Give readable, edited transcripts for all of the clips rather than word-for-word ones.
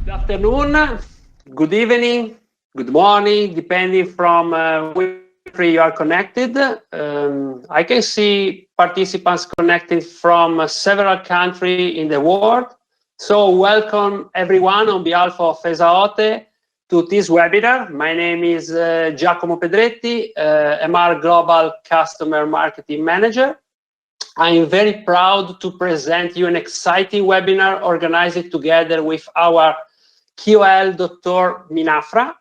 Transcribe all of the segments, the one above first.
Good afternoon, good evening, good morning, depending from where you are connected. I can see participants connected from several countries in the world. So welcome everyone on behalf of Esaote to this webinar. My name is Giacomo Pedretti, MR Global Customer Marketing Manager. I am very proud to present you an exciting webinar organized together with our QL Dr. Minafra.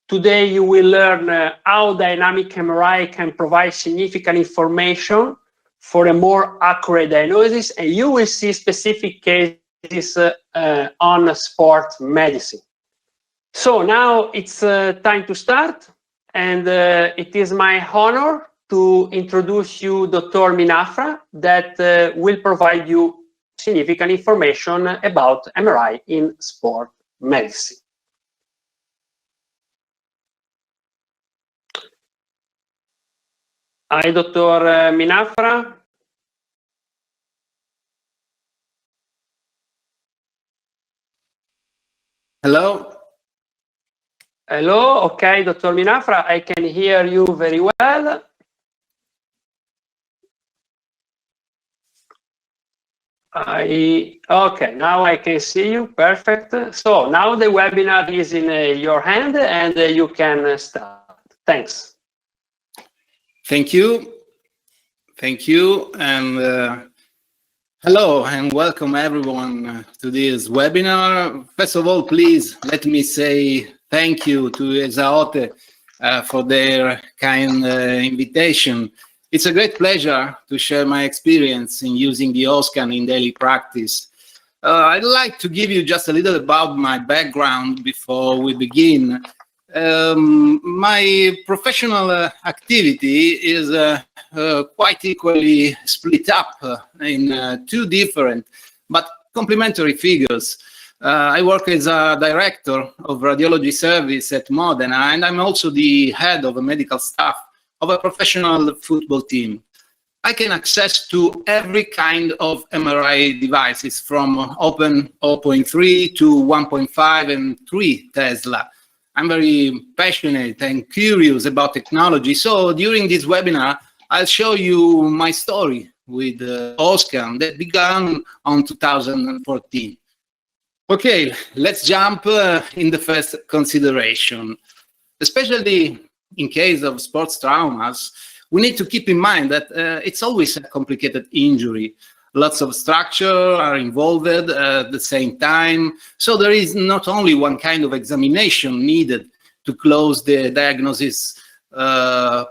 Today you will learn how dynamic MRI can provide significant information for a more accurate diagnosis, and you will see specific cases on sport medicine. So now it's time to start, and it is my honor to introduce you Dr. Minafra that will provide you significant information about MRI in sport medicine. Hi, Dr. Minafra. Hello. Hello. Okay, Dr. Minafra, I can hear you very well. Okay, now I can see you. Perfect. So now the webinar is in your hand and you can start. Thanks. Thank you. Thank you. And hello and welcome everyone to this webinar. First of all, please let me say thank you to Esaote for their kind invitation. It's a great pleasure to share my experience in using the OSCAN in daily practice. I'd like to give you just a little about my background before we begin. My professional activity is quite equally split up in two different but complementary figures. I work as a director of radiology service at Modena, and I'm also the head of a medical staff of a professional football team. I can access to every kind of MRI devices from open 0.3 to 1.5 and 3 Tesla. I'm very passionate and curious about technology. So during this webinar, I'll show you my story with OSCAN that began on 2014. Okay, let's jump in the first consideration. Especially in case of sports traumas, we need to keep in mind that it's always a complicated injury. Lots of structure are involved at the same time. So there is not only one kind of examination needed to close the diagnosis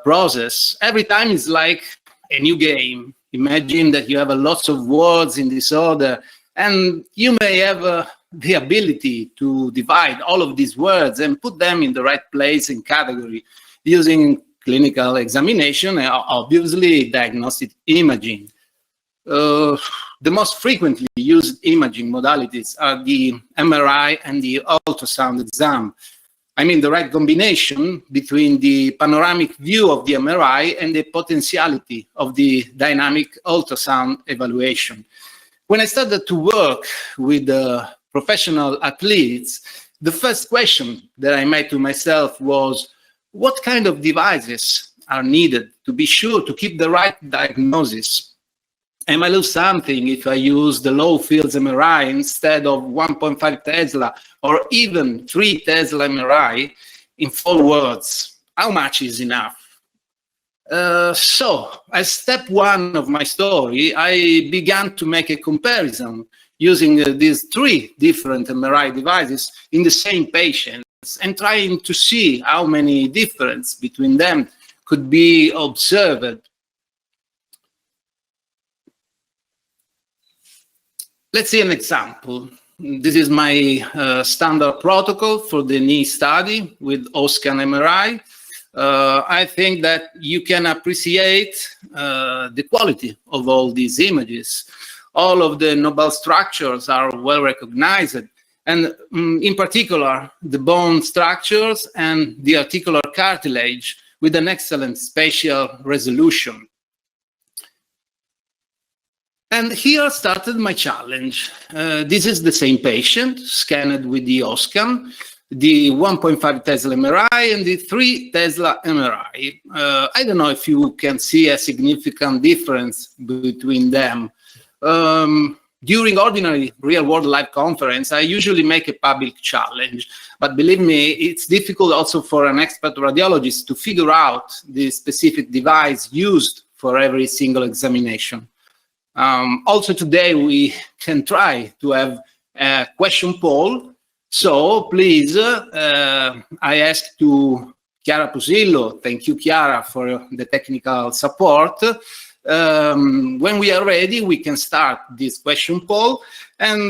process. Every time is like a new game. Imagine that you have a lot of words in disorder, and you may have the ability to divide all of these words and put them in the right place and category using clinical examination and obviously diagnostic imaging. The most frequently used imaging modalities are the MRI and the ultrasound exam. I mean the right combination between the panoramic view of the MRI and the potentiality of the dynamic ultrasound evaluation. When I started to work with professional athletes, the first question that I made to myself was, what kind of devices are needed to be sure to keep the right diagnosis? Am I lose something if I use the low fields MRI instead of 1.5 Tesla or even 3 Tesla MRI? In 4 words, how much is enough? So, as step 1 of my story, I began to make a comparison using these 3 different MRI devices in the same patient and trying to see how many differences between them could be observed. Let's see an example. This is my standard protocol for the knee study with OSCAN MRI. I think that you can appreciate the quality of all these images. All of the nodal structures are well recognized, and in particular, the bone structures and the articular cartilage with an excellent spatial resolution. And here started my challenge. This is the same patient scanned with the OSCAN, the 1.5 Tesla MRI and the 3 Tesla MRI. I don't know if you can see a significant difference between them. During ordinary real-world live conference, I usually make a public challenge. But believe me, it's difficult also for an expert radiologist to figure out the specific device used for every single examination. Also today, we can try to have a question poll. So please, I ask to Chiara Pusillo, thank you, Chiara, for the technical support. When we are ready, we can start this question poll. And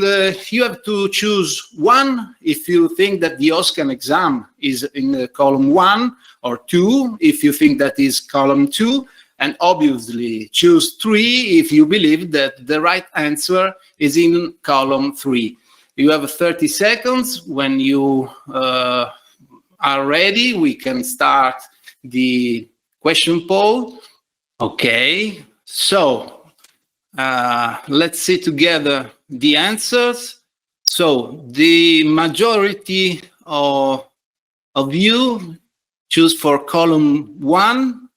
you have to choose one if you think that the OSCAN exam is in column 1, or 2 if you think that is column 2. And obviously choose 3 if you believe that the right answer is in column 3. You have 30 seconds. When you are ready, we can start the question poll. Okay, so let's see together the answers. So the majority of you choose for column 1,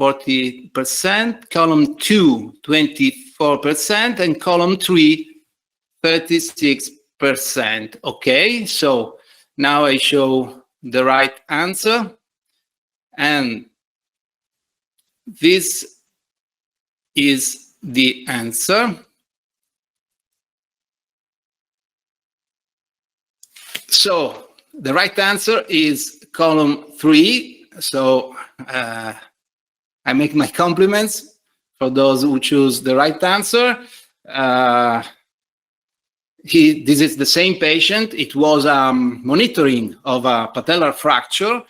40%, column 2, 24%, and column 3, 36%. Okay, so now I show the right answer, and this is the answer. So the right answer is column 3. So I make my compliments for those who choose the right answer. This is the same patient. It was monitoring of a patellar fracture.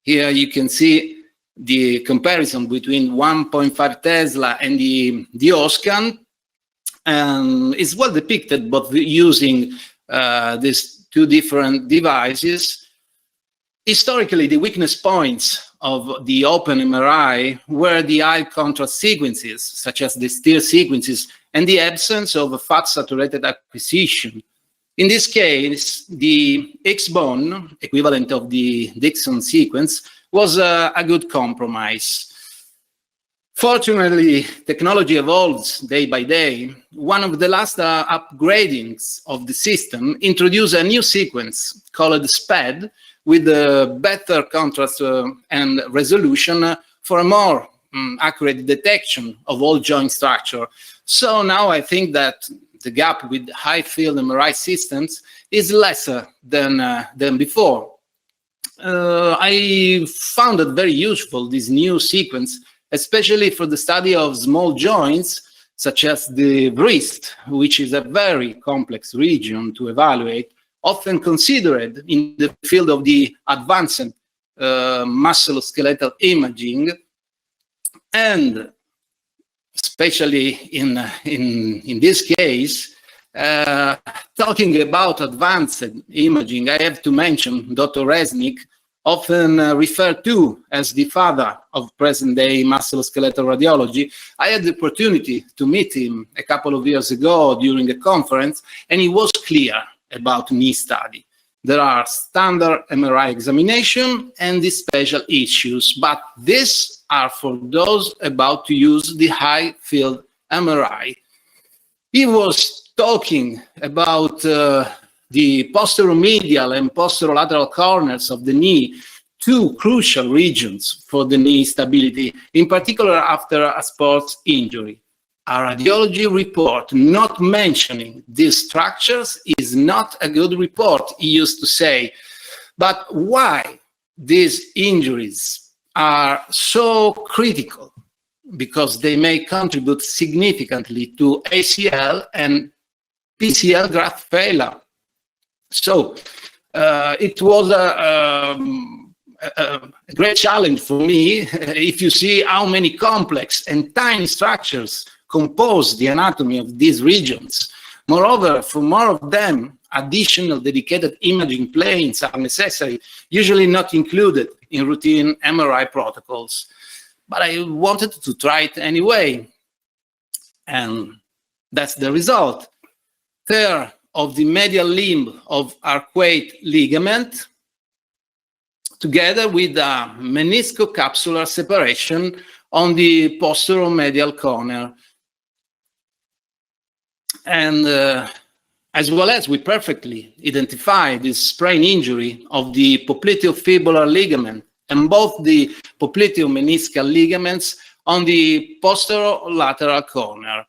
Here you can see the comparison between 1.5 Tesla and the OSCAN. It's well depicted, but using these 2 different devices. Historically, the weakness points of the open MRI were the high contrast sequences, such as the STIR sequences, and the absence of a fat-saturated acquisition. In this case, the X-bone, equivalent of the Dixon sequence, was a good compromise. Fortunately, technology evolves day by day. One of the last upgradings of the system introduced a new sequence called SPED, with a better contrast and resolution for a more accurate detection of all joint structure. So now I think that the gap with high-field MRI systems is lesser than before. I found it very useful, this new sequence, especially for the study of small joints, such as the wrist, which is a very complex region to evaluate, often considered in the field of the advanced musculoskeletal imaging, and especially in this case, talking about advanced imaging, I have to mention Dr. Resnick, often referred to as the father of present-day musculoskeletal radiology. I had the opportunity to meet him a couple of years ago during a conference, and he was clear about knee study. There are standard MRI examination and the special issues, but these are for those about to use the high-field MRI. He was talking about the posteromedial and posterolateral corners of the knee, 2 crucial regions for the knee stability, in particular after a sports injury. A radiology report not mentioning these structures is not a good report, he used to say. But why these injuries are so critical? Because they may contribute significantly to ACL and PCL graft failure. So it was a great challenge for me. If you see how many complex and tiny structures compose the anatomy of these regions. Moreover, for more of them, additional dedicated imaging planes are necessary, usually not included in routine MRI protocols. But I wanted to try it anyway. And that's the result. Tear of the medial limb of arcuate ligament, together with a meniscocapsular separation on the posterior medial corner. And as well as we perfectly identify this sprain injury of the popliteofibular ligament and both the popliteomeniscal ligaments on the posterior lateral corner.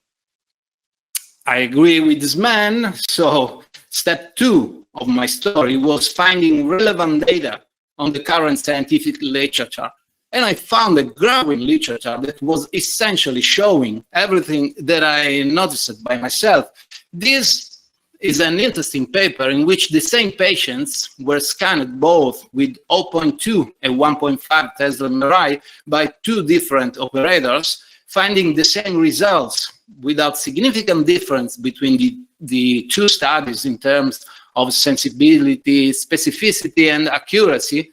I agree with this man, so step 2 of my story was finding relevant data on the current scientific literature. And I found a growing literature that was essentially showing everything that I noticed by myself. This is an interesting paper in which the same patients were scanned both with 0.2 and 1.5 Tesla MRI by 2 different operators, finding the same results without significant difference between the 2 studies in terms of sensibility, specificity, and accuracy.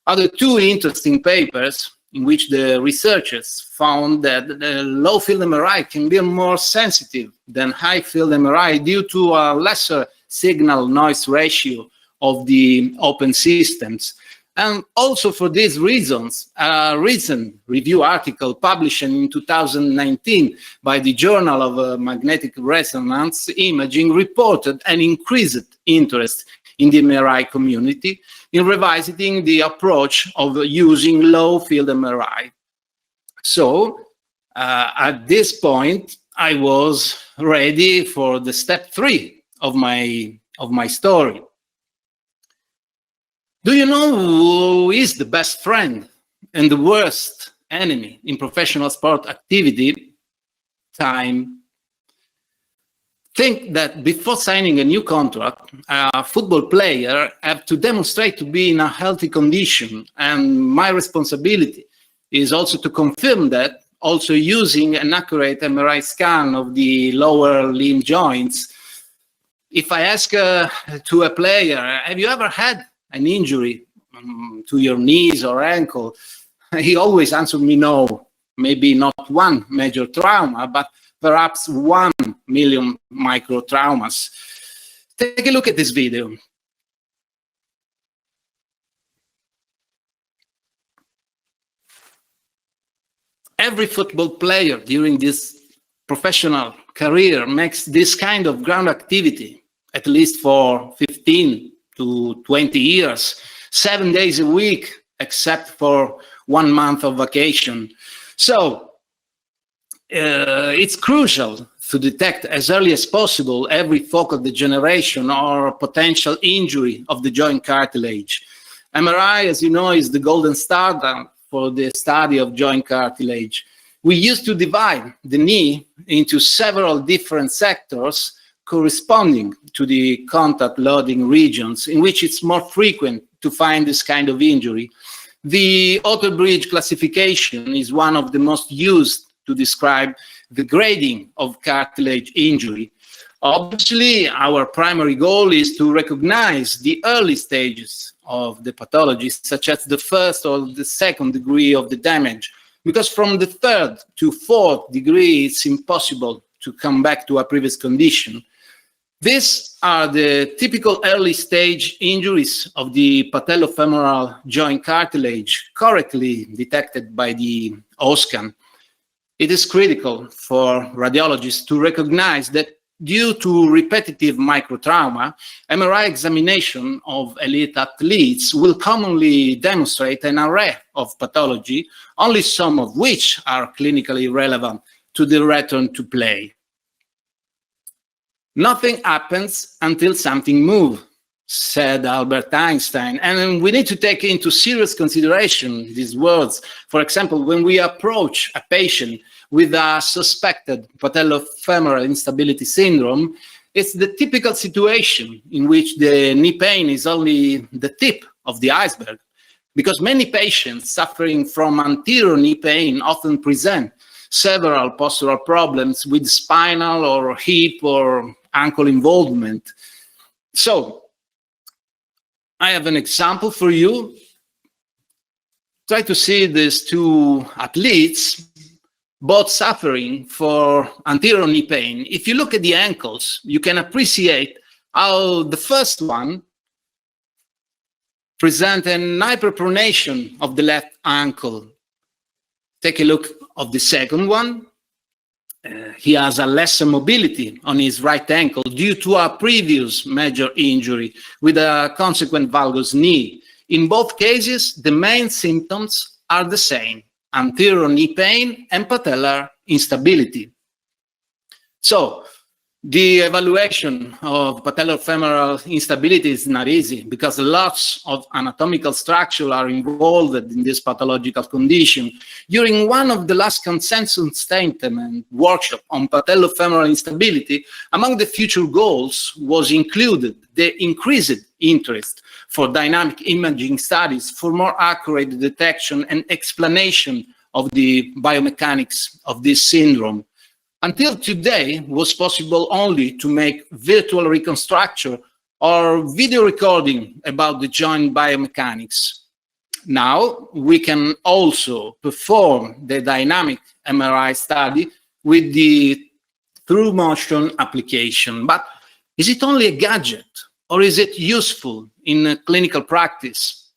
Other 2 interesting papers in which the researchers found that the low field MRI can be more sensitive than high field MRI due to a lesser signal noise ratio of the open systems. And also for these reasons, a recent review article published in 2019 by the Journal of Magnetic Resonance Imaging reported an increased interest in the MRI community in revisiting the approach of using low field MRI. So at this point, I was ready for the step 3 of my story. Do you know who is the best friend and the worst enemy in professional sport activity? Time. Think that before signing a new contract, a football player has to demonstrate to be in a healthy condition, and my responsibility is also to confirm that, also using an accurate MRI scan of the lower limb joints. If I ask to a player, have you ever had an injury to your knees or ankle? He always answered me no. Maybe not one major trauma, but perhaps 1 million micro traumas. Take a look at this video. Every football player during this professional career makes this kind of ground activity, at least for 15 to 20 years, 7 days a week, except for 1 month of vacation. So it's crucial to detect as early as possible every focal degeneration or potential injury of the joint cartilage. MRI, as you know, is the golden standard for the study of joint cartilage. We used to divide the knee into several different sectors corresponding to the contact loading regions in which it's more frequent to find this kind of injury. The Otterbridge classification is one of the most used to describe the grading of cartilage injury. Obviously, our primary goal is to recognize the early stages of the pathology, such as the 1st or the 2nd degree of the damage, because from the 3rd to 4th degree, it's impossible to come back to a previous condition. These are the typical early stage injuries of the patellofemoral joint cartilage, correctly detected by the O-scan. It is critical for radiologists to recognize that due to repetitive microtrauma, MRI examination of elite athletes will commonly demonstrate an array of pathology, only some of which are clinically relevant to the return to play. Nothing happens until something moves, said Albert Einstein. And we need to take into serious consideration these words. For example, when we approach a patient with a suspected patellofemoral instability syndrome, it's the typical situation in which the knee pain is only the tip of the iceberg, because many patients suffering from anterior knee pain often present several postural problems with spinal or hip or ankle involvement. So, I have an example for you. Try to see these 2 athletes. both suffering for anterior knee pain. If you look at the ankles, you can appreciate how the first one presents an hyperpronation of the left ankle. Take a look of the second one. He has a lesser mobility on his right ankle due to a previous major injury with a consequent valgus knee. In both cases, the main symptoms are the same: anterior knee pain and patellar instability. So, the evaluation of patellofemoral instability is not easy because lots of anatomical structure are involved in this pathological condition. During one of the last consensus statement workshop on patellofemoral instability, among the future goals was included the increased interest for dynamic imaging studies for more accurate detection and explanation of the biomechanics of this syndrome. Until today, it was possible only to make virtual reconstruction or video recording about the joint biomechanics. Now, we can also perform the dynamic MRI study with the through motion application. But is it only a gadget, or is it useful in clinical practice?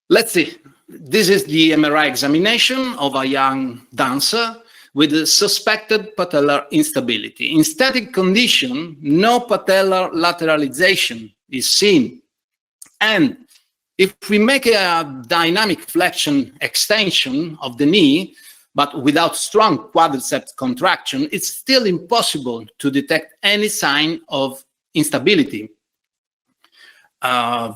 Let's see. This is the MRI examination of a young dancer with a suspected patellar instability. In static condition, no patellar lateralization is seen. And if we make a dynamic flexion extension of the knee, but without strong quadriceps contraction, it's still impossible to detect any sign of instability.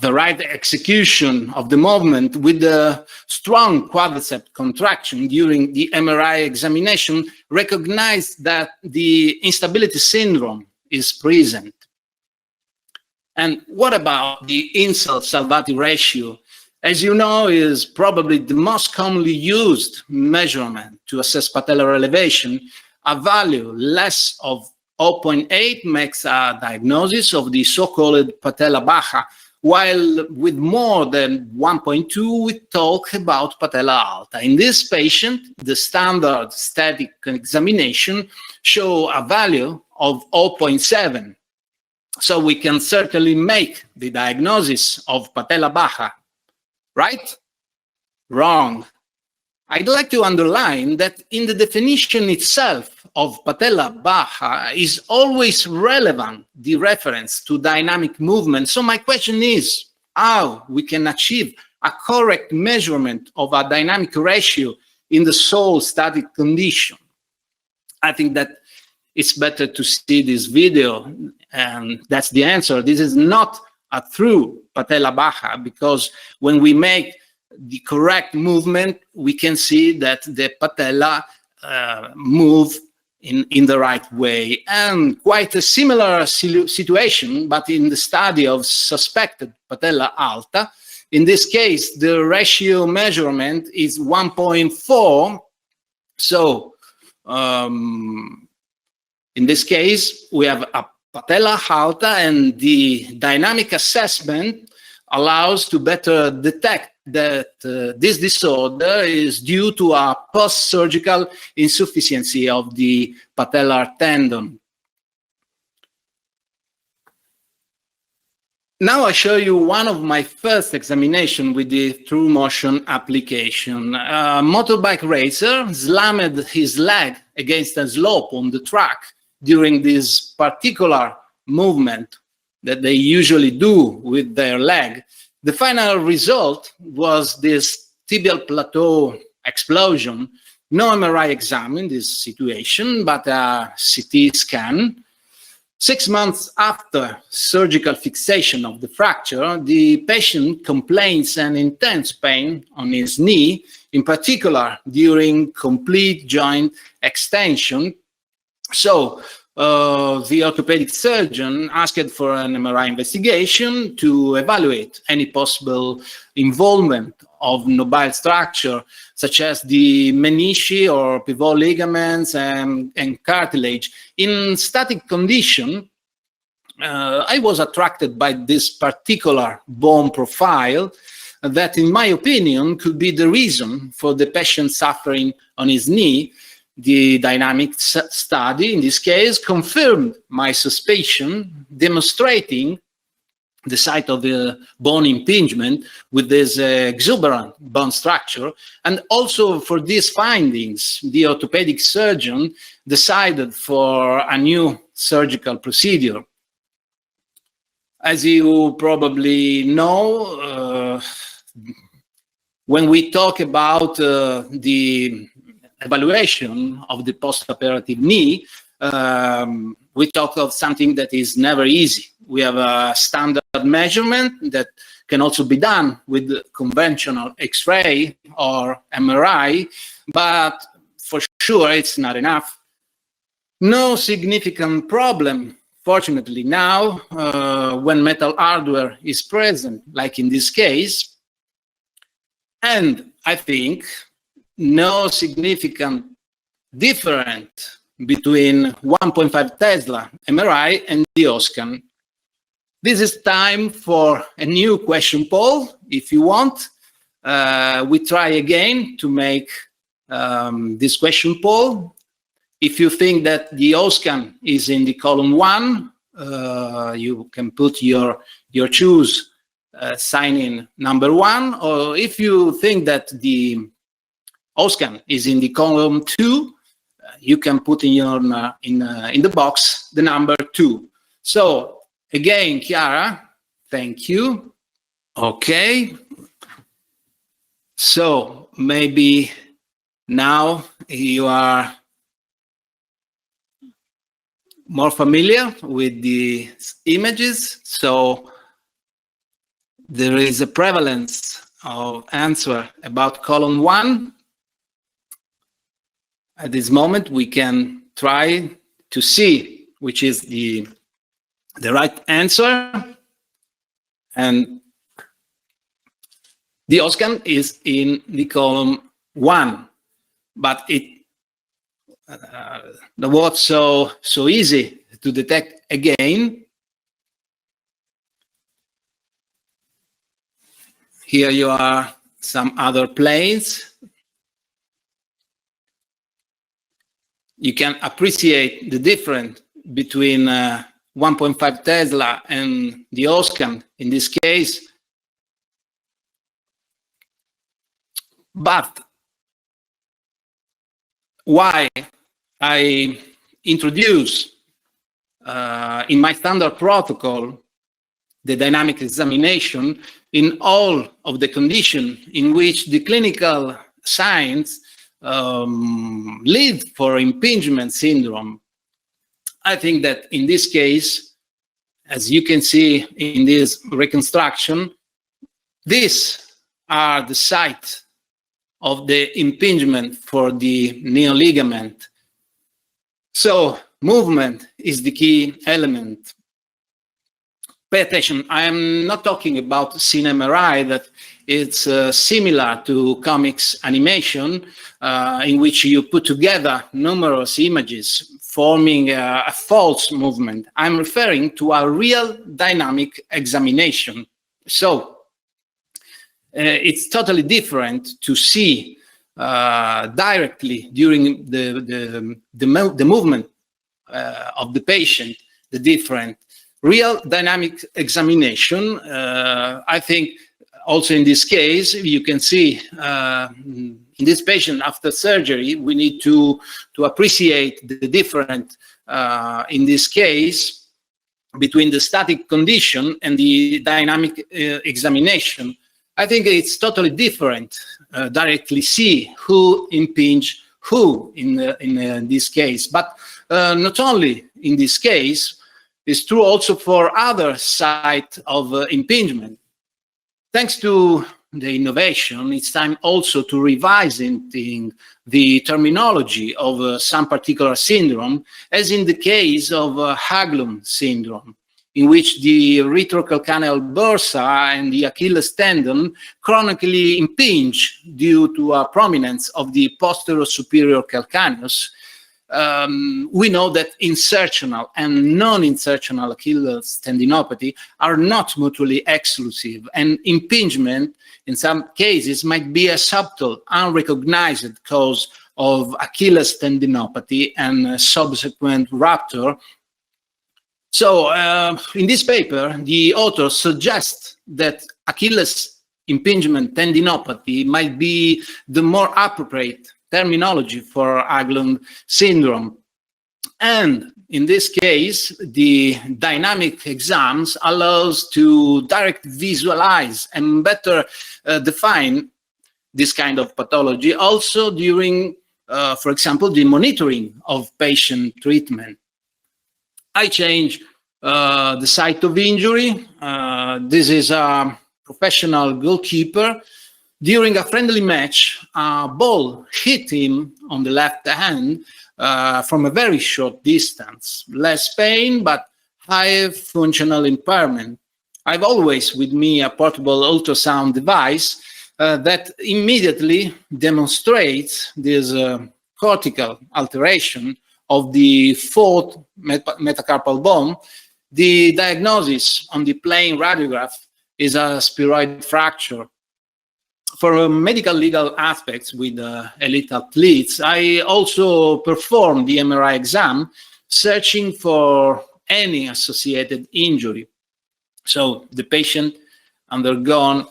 The right execution of the movement with the strong quadriceps contraction during the MRI examination recognized that the instability syndrome is present. And what about the Insel-Salvati ratio? As you know, is probably the most commonly used measurement to assess patellar elevation. A value less of 0.8 makes a diagnosis of the so-called patella baja, while with more than 1.2, we talk about patella alta. In this patient, the standard static examination show a value of 0.7. So we can certainly make the diagnosis of patella baja, right? Wrong. I'd like to underline that in the definition itself of patella baja is always relevant, the reference to dynamic movement. So my question is how we can achieve a correct measurement of a dynamic ratio in the sole static condition. I think that it's better to see this video, and that's the answer. This is not a true patella baja, because when we make the correct movement, we can see that the patella move in the right way. And quite a similar situation, but in the study of suspected patella alta. In this case, the ratio measurement is 1.4. So in this case, we have a patella alta, and the dynamic assessment allows to better detect that this disorder is due to a post-surgical insufficiency of the patellar tendon. Now I show you one of my first examination with the through motion application. A motorbike racer slammed his leg against a slope on the track during this particular movement that they usually do with their leg. The final result was this tibial plateau explosion. No MRI exam in this situation, but a CT scan. 6 months after surgical fixation of the fracture, the patient complains an intense pain on his knee, in particular during complete joint extension. So the orthopedic surgeon asked for an MRI investigation to evaluate any possible involvement of nobile structure, such as the menisci or pivot ligaments and cartilage. In static condition, I was attracted by this particular bone profile. that, in my opinion, could be the reason for the patient suffering on his knee. The dynamic study, in this case, confirmed my suspicion, demonstrating the site of the bone impingement with this exuberant bone structure. And also for these findings, the orthopedic surgeon decided for a new surgical procedure. As you probably know, when we talk about the evaluation of the postoperative knee, we talk of something that is never easy. We have a standard measurement that can also be done with conventional X-ray or MRI, but for sure it's not enough. No significant problem, fortunately, now when metal hardware is present, like in this case, and I think no significant difference between 1.5 Tesla MRI and the OSCAN. This is time for a new question poll. If you want, we try again to make this question poll. If you think that the OSCAN is in the column 1, you can put your choose sign in number 1, or if you think that the OSCAN is in the column 2, you can put in your in the box the number 2. So again, Chiara, thank you. Okay. So maybe now you are more familiar with the images. So there is a prevalence of answer about column 1. At this moment, we can try to see which is the right answer. And the OSCAN is in the column 1, but it was so easy to detect again. Here you are some other planes. You can appreciate the difference between 1.5 Tesla and the OSCAN in this case. But why I introduce in my standard protocol the dynamic examination in all of the conditions in which the clinical signs lead for impingement syndrome. I think that in this case, as you can see in this reconstruction, these are the site of the impingement for the neoligament. So movement is the key element. Pay attention, I am not talking about CineMRI, that it's similar to comics animation, in which you put together numerous images forming a false movement. I'm referring to a real dynamic examination. So it's totally different to see directly during the movement of the patient, the different real dynamic examination. I think also in this case, you can see in this patient after surgery, we need to appreciate the difference in this case between the static condition and the dynamic examination. I think it's totally different. Directly see who impinge who in this case, but not only in this case. It's true also for other site of impingement. Thanks to the innovation, it's time also to revising the terminology of some particular syndrome, as in the case of Haglund syndrome, in which the retrocalcaneal bursa and the Achilles tendon chronically impinge due to a prominence of the posterior superior calcaneus. we know that insertional and non-insertional Achilles tendinopathy are not mutually exclusive, and impingement in some cases might be a subtle, unrecognized cause of Achilles tendinopathy and subsequent rupture. So in this paper, the authors suggest that Achilles impingement tendinopathy might be the more appropriate terminology for Haglund syndrome. And in this case, the dynamic exams allows to direct visualize and better define this kind of pathology also during, for example, the monitoring of patient treatment. I change the site of injury. This is a professional goalkeeper. During a friendly match, a ball hit him on the left hand from a very short distance. Less pain, but high functional impairment. I've always with me a portable ultrasound device that immediately demonstrates this cortical alteration of the fourth metacarpal bone. The diagnosis on the plain radiograph is a spheroid fracture. For medical legal aspects with elite athletes, I also perform the MRI exam, searching for any associated injury. So the patient undergone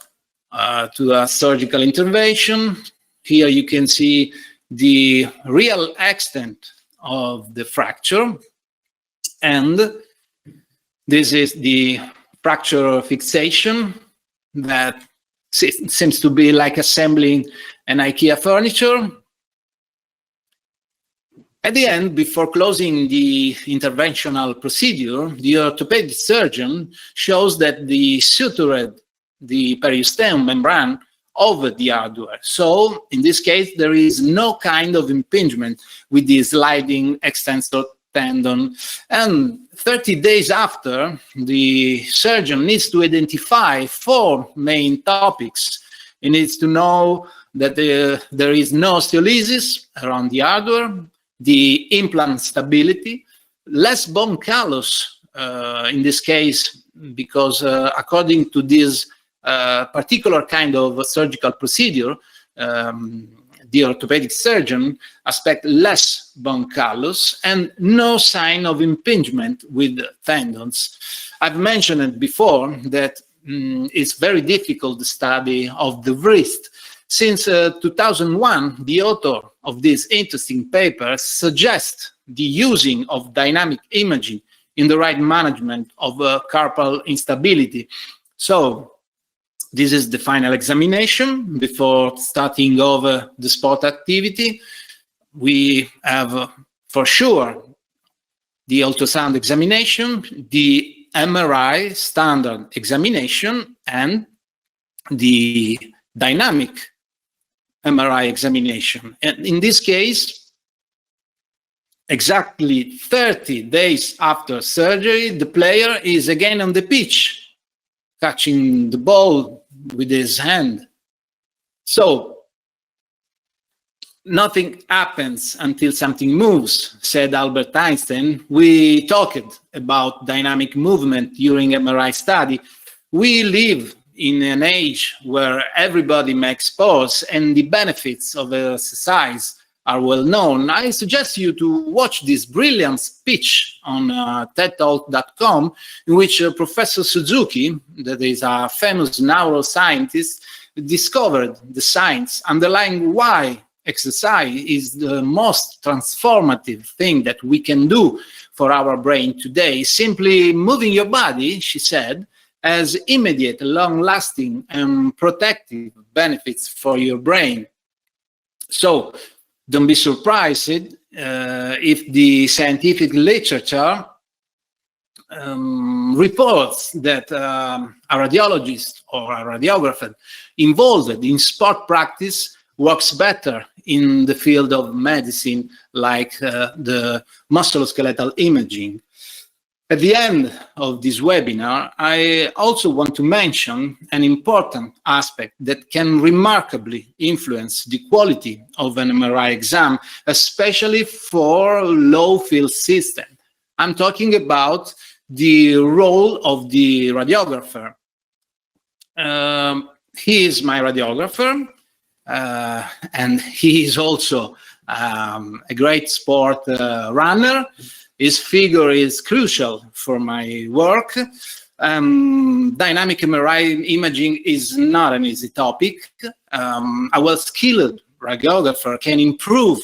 to a surgical intervention. Here you can see the real extent of the fracture, and this is the fracture fixation that seems to be like assembling an IKEA furniture. At the end, before closing the interventional procedure, the orthopedic surgeon shows that the sutured the periosteum membrane over the hardware. So in this case, there is no kind of impingement with the sliding extensor tendon. And 30 days after, the surgeon needs to identify 4 main topics. He needs to know that there is no osteolysis around the hardware, the implant stability, less bone callus in this case, because according to this particular kind of surgical procedure, the orthopedic surgeon expects less bone callus and no sign of impingement with tendons. I've mentioned it before that it's very difficult, the study of the wrist. Since 2001, the author of this interesting paper suggests the using of dynamic imaging in the right management of carpal instability. So this is the final examination before starting over the sport activity. We have for sure the ultrasound examination, the MRI standard examination, and the dynamic MRI examination. And in this case, exactly 30 days after surgery, the player is again on the pitch, catching the ball with his hand. So nothing happens until something moves, said Albert Einstein. We talked about dynamic movement during MRI study. We live in an age where everybody makes sports and the benefits of exercise are well known. I suggest you to watch this brilliant speech on TEDtalk.com, in which Professor Suzuki, that is a famous neuroscientist, discovered the science underlying why exercise is the most transformative thing that we can do for our brain today. Simply moving your body, she said, has immediate, long-lasting, and protective benefits for your brain. So don't be surprised if the scientific literature reports that a radiologist or a radiographer involved in sport practice works better in the field of medicine, like the musculoskeletal imaging. At the end of this webinar, I also want to mention an important aspect that can remarkably influence the quality of an MRI exam, especially for low-field system. I'm talking about the role of the radiographer. He is my radiographer, and he is also a great sport runner. His figure is crucial for my work. Dynamic MRI imaging is not an easy topic. A well-skilled radiographer can improve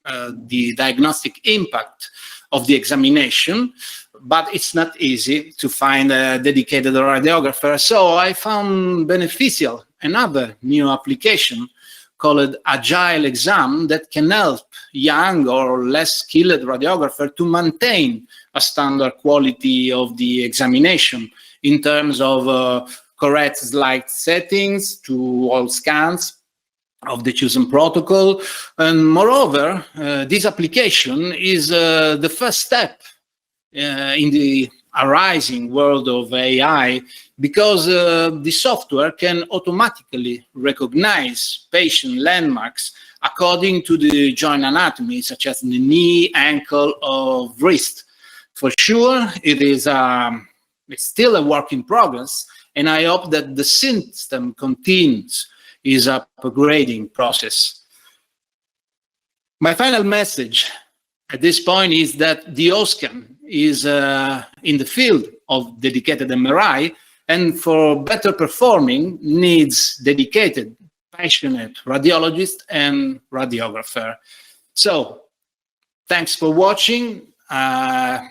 the diagnostic impact of the examination, but it's not easy to find a dedicated radiographer. So I found beneficial another new application called Agile Exam that can help young or less skilled radiographer to maintain a standard quality of the examination in terms of correct slide settings to all scans of the chosen protocol. And moreover, this application is the first step in the arising world of AI, because the software can automatically recognize patient landmarks according to the joint anatomy, such as the knee, ankle, or wrist. For sure, it's still a work in progress, and I hope that the system continues its upgrading process. My final message at this point is that the OSCAN is in the field of dedicated MRI, and for better performing needs dedicated, passionate radiologist and radiographer. So, thanks for watching. I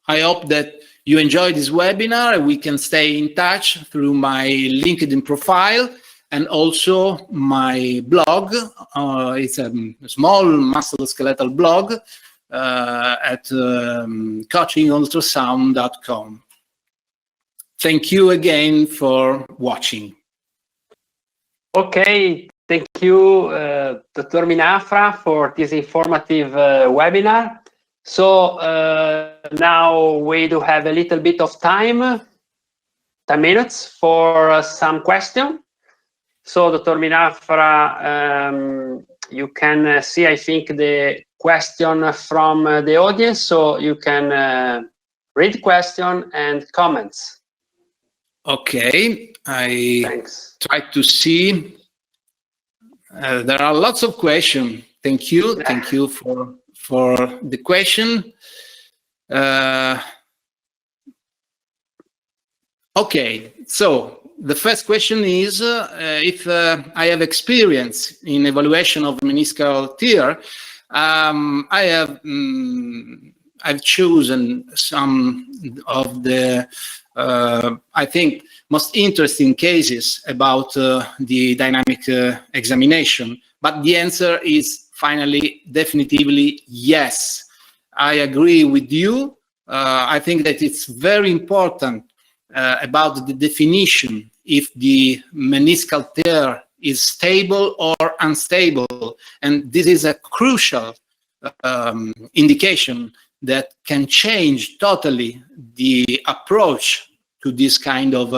hope that you enjoyed this webinar. We can stay in touch through my LinkedIn profile and also my blog. It's a small musculoskeletal blog at coachingultrasound.com. Thank you again for watching. Okay, thank you, Dr. Minafra, for this informative webinar. So now we do have a little bit of time, 10 minutes for some questions. So, Dr. Minafra, you can see, I think, the question from the audience, so you can read the question and comments. Okay, Thanks. try to see. There are lots of questions. Thank you. Thank you for the question. Okay, so the first question is if I have experience in evaluation of meniscal tear. I've chosen some of the I think most interesting cases about the dynamic examination, but the answer is finally definitively yes. I agree with you. I think that it's very important about the definition if the meniscal tear is stable or unstable, and this is a crucial indication that can change totally the approach to this kind of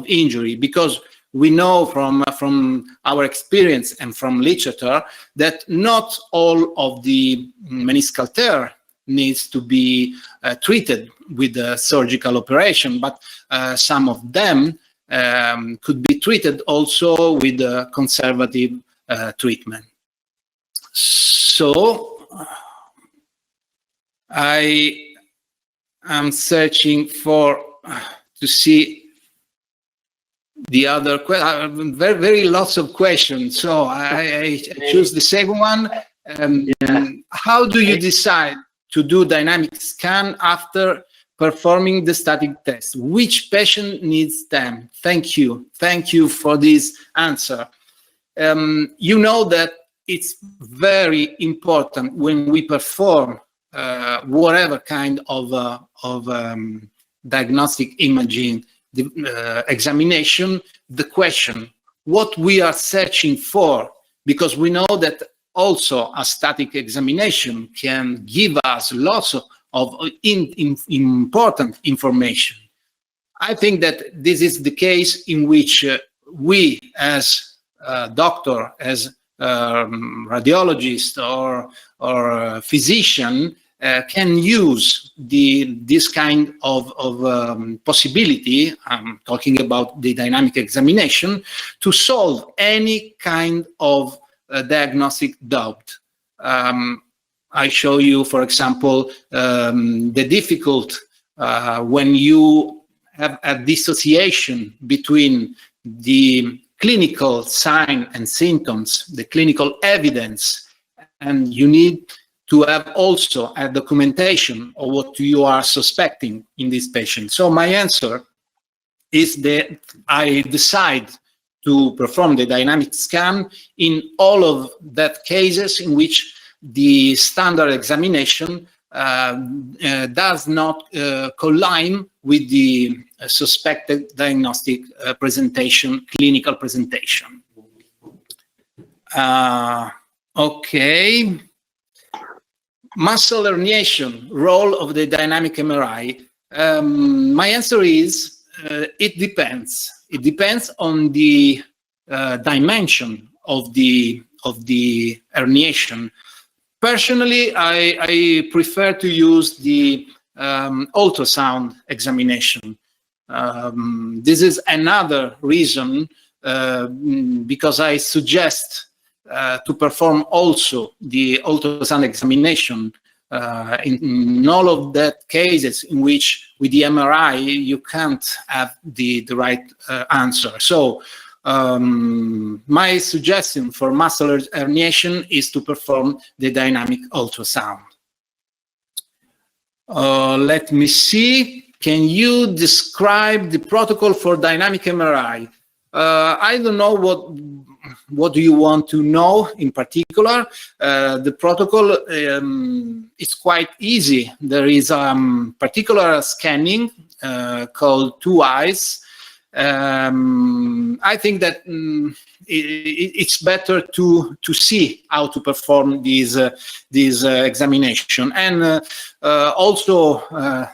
injury, because we know from our experience and from literature that not all of the meniscal tear needs to be treated with a surgical operation, but some of them could be treated also with a conservative treatment. So I am searching to see the other question. Very lots of questions. So I choose the second one. How do you decide to do dynamic scan after performing the static test? Which patient needs them? Thank you. Thank you for this answer. You know that it's very important when we perform whatever kind of diagnostic imaging examination, the question, what we are searching for, because we know that also a static examination can give us lots of important information. I think that this is the case in which we as doctor, as radiologist or physician can use this kind of possibility, I'm talking about the dynamic examination, to solve any kind of diagnostic doubt. I show you, for example, the difficult when you have a dissociation between the clinical sign and symptoms, the clinical evidence, and you need to have also a documentation of what you are suspecting in this patient. So my answer is that I decide to perform the dynamic scan in all of that cases in which the standard examination does not collide with the suspected diagnostic presentation, clinical presentation. Okay. Muscle herniation, role of the dynamic MRI. My answer is it depends. It depends on the dimension of the herniation. Personally, I prefer to use the ultrasound examination. This is another reason because I suggest to perform also the ultrasound examination in all of that cases in which with the MRI you can't have the right answer. So my suggestion for muscle herniation is to perform the dynamic ultrasound. Let me see. Can you describe the protocol for dynamic MRI? I don't know what do you want to know in particular. The protocol is quite easy. There is particular scanning called 2 eyes. I think that it's better to see how to perform this examination. And also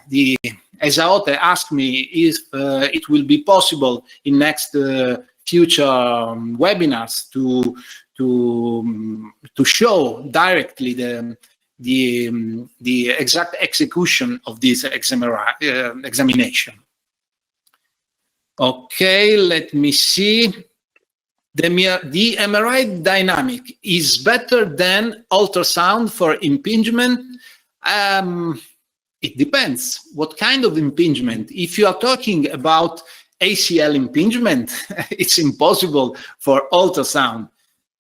the Esaote asked me if it will be possible in next future webinars to show directly the exact execution of this examination. Okay, let me see. The MRI dynamic is better than ultrasound for impingement. It depends what kind of impingement. If you are talking about ACL impingement, it's impossible for ultrasound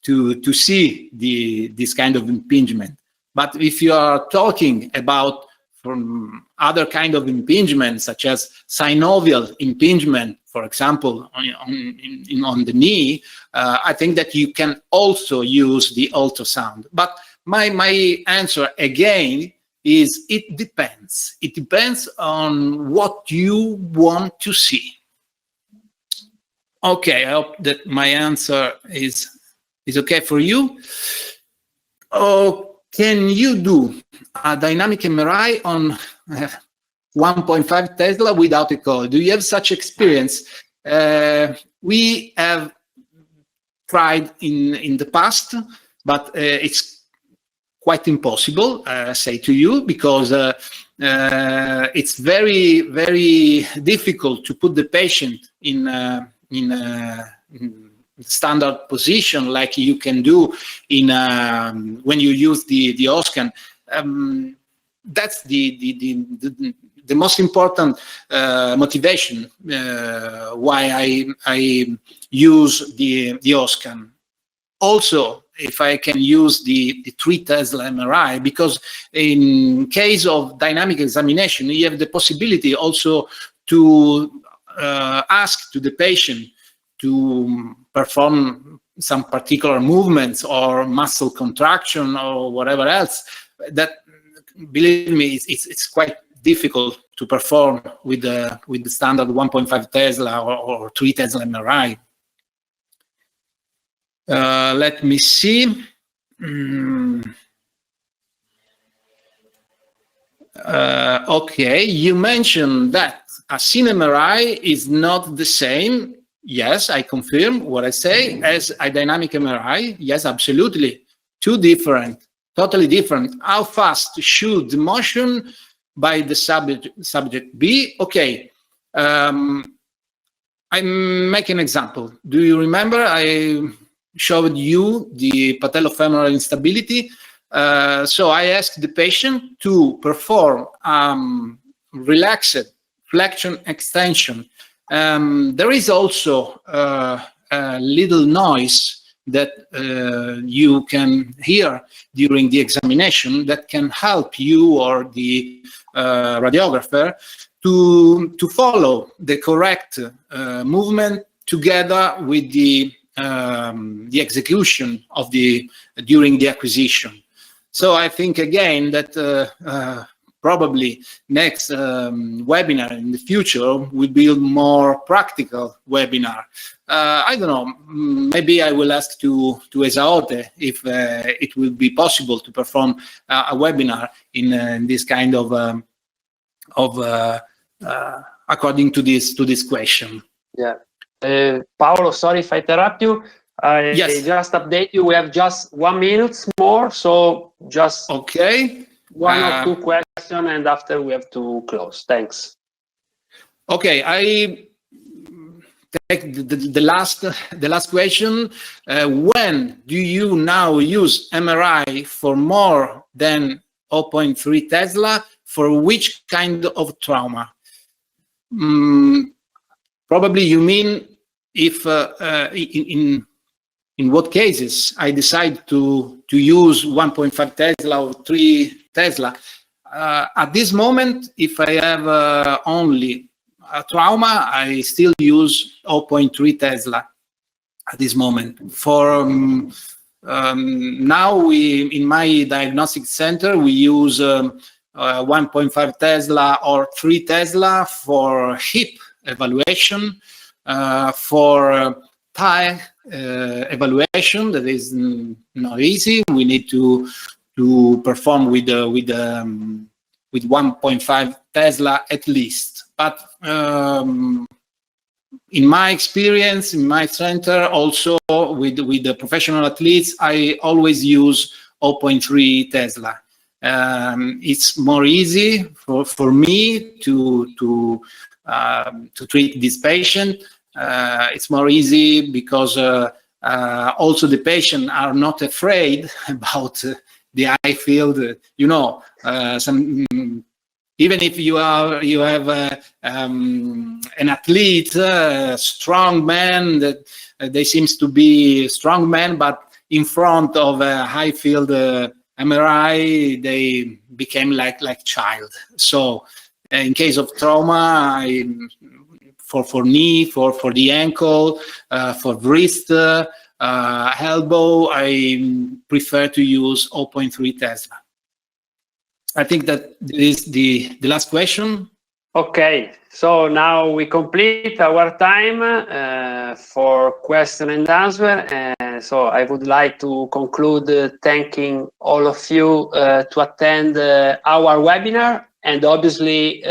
to see this kind of impingement. But if you are talking about from other kind of impingement, such as synovial impingement, for example, on the knee, I think that you can also use the ultrasound. But my answer again is it depends. It depends on what you want to see. Okay, I hope that my answer is okay for you. Can you do a dynamic MRI on 1.5 Tesla without a coil? Do you have such experience? We have tried in the past, but it's quite impossible, I say to you, because it's very, very difficult to put the patient in standard position like you can do in when you use the OSCAN. That's the most important motivation why I use the OSCAN. Also, if I can use the 3 Tesla MRI, because in case of dynamic examination, you have the possibility also to ask to the patient to perform some particular movements or muscle contraction or whatever else. That, believe me, it's quite difficult to perform with the standard 1.5 Tesla or 3 Tesla MRI. Let me see. Okay, you mentioned that a scene MRI is not the same. Yes, I confirm what I say, as a dynamic MRI. Yes, absolutely. Two different, totally different. How fast should the motion by the subject be? Okay. I make an example. Do you remember I showed you the patellofemoral instability? So I asked the patient to perform relaxed flexion extension. There is also a little noise that you can hear during the examination that can help you or the radiographer to follow the correct movement together with the execution of during the acquisition. So I think again that probably next webinar in the future will be a more practical webinar. I don't know, maybe I will ask to Esaote if it will be possible to perform a webinar in this kind of according to this question. Yeah. Paolo, sorry if I interrupt you. I just update you. We have just 1 minute more, so just okay. One or two questions, and after we have to close. Thanks. Okay, I take the last question. When do you now use MRI for more than 0.3 Tesla? For which kind of trauma? Probably you mean if in what cases I decide to use 1.5 Tesla or 3 Tesla. At this moment, if I have only a trauma, I still use 0.3 Tesla at this moment. For now, in my diagnostic center, we use 1.5 Tesla or 3 Tesla for hip evaluation, for thigh evaluation. That is not easy. We need to perform with 1.5 Tesla at least. But in my experience, in my center, also with the professional athletes, I always use 0.3 Tesla. It's more easy for me to treat this patient. It's more easy because also the patient are not afraid about the eye field. You know, even if you have an athlete, a strong man, that they seems to be strong man, but in front of a high field MRI, they became like child. So in case of trauma, for knee, for the ankle, for wrist, elbow, I prefer to use 0.3 Tesla. I think that is the last question. Okay, so now we complete our time for question and answer. So I would like to conclude thanking all of you to attend our webinar, and obviously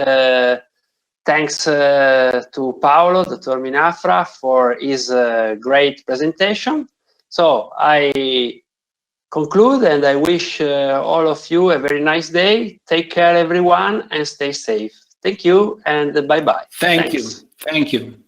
thanks to Paolo, Dr. Minafra, for his great presentation. So I conclude, and I wish all of you a very nice day. Take care, everyone, and stay safe. Thank you, and bye-bye. Thank you.